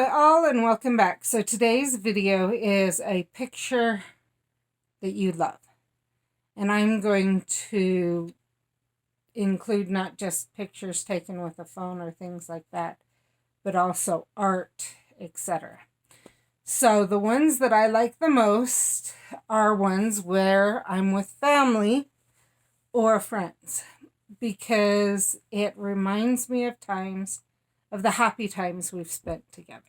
all and welcome back. So today's video is a picture that you love. And I'm going to include not just pictures taken with a phone or things like that, but also art, etc. So the ones that I like the most are ones where I'm with family or friends, because it reminds me of the happy times we've spent together,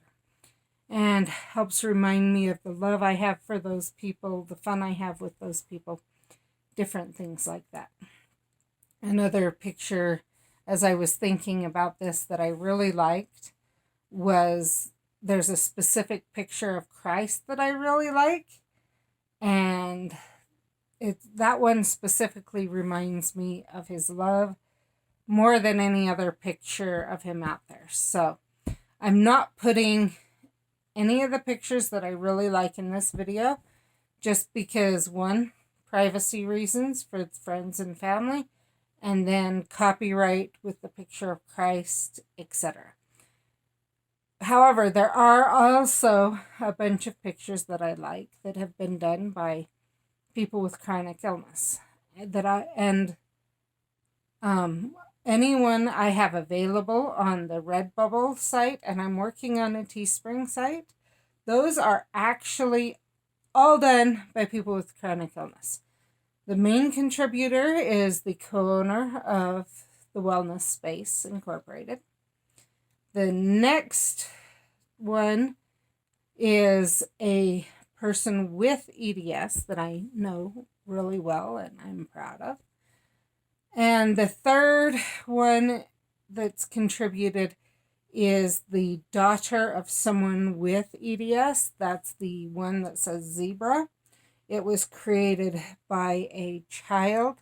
and helps remind me of the love I have for those people, the fun I have with those people, different things like that. Another picture, as I was thinking about this, that I really liked was, there's a specific picture of Christ that I really like, and that one specifically reminds me of his love more than any other picture of him out there. So I'm not putting any of the pictures that I really like in this video, just because, one, privacy reasons for friends and family, and then copyright with the picture of Christ, etc. However, there are also a bunch of pictures that I like that have been done by people with chronic illness anyone I have available on the Redbubble site, and I'm working on a Teespring site. Those are actually all done by people with chronic illness. The main contributor is the co-owner of the Wellness Space Incorporated. The next one is a person with EDS that I know really well and I'm proud of. And the third one that's contributed is the daughter of someone with EDS. That's the one that says zebra. It was created by a child,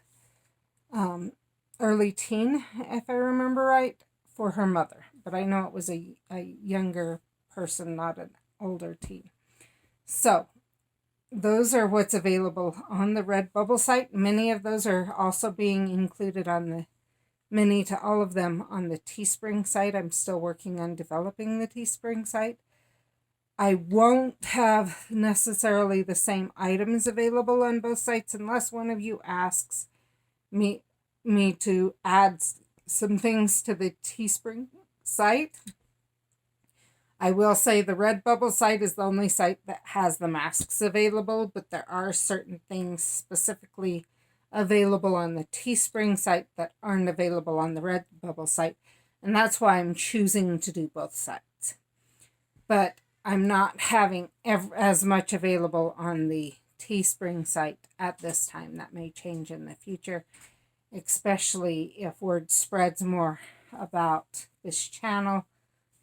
early teen, if I remember right, for her mother. But I know it was a younger person, not an older teen. So those are what's available on the Redbubble site. Many of those are also being included on the many to all of them on the Teespring site. I'm still working on developing the Teespring site. I won't have necessarily the same items available on both sites unless one of you asks me to add some things to the Teespring site. I will say the Redbubble site is the only site that has the masks available, but there are certain things specifically available on the Teespring site that aren't available on the Redbubble site, and that's why I'm choosing to do both sites. But I'm not having as much available on the Teespring site at this time. That may change in the future, especially if word spreads more about this channel,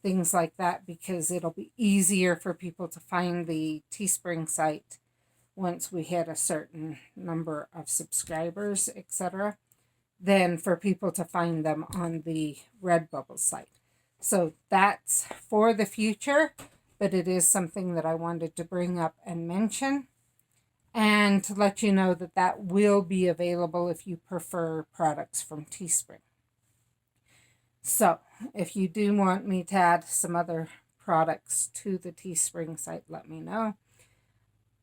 things like that, because it'll be easier for people to find the Teespring site once we hit a certain number of subscribers, etc., than for people to find them on the Redbubble site. So that's for the future, but it is something that I wanted to bring up and mention, and to let you know that that will be available if you prefer products from Teespring. So if you do want me to add some other products to the Teespring site, let me know.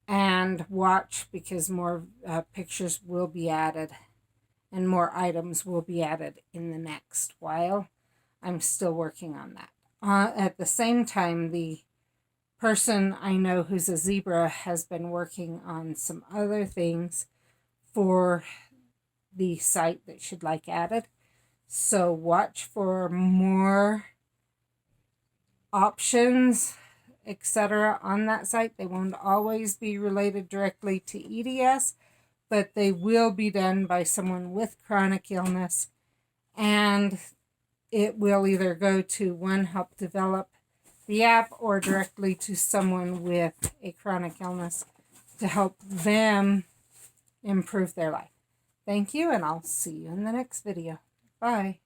And watch, because more pictures will be added and more items will be added in the next while. I'm still working on that. At the same time, the person I know who's a zebra has been working on some other things for the site that she'd like added. So watch for more options, etc. on that site. They won't always be related directly to EDS, but they will be done by someone with chronic illness, and it will either go to one, help develop the app, or directly to someone with a chronic illness to help them improve their life. Thank you, and I'll see you in the next video. Bye.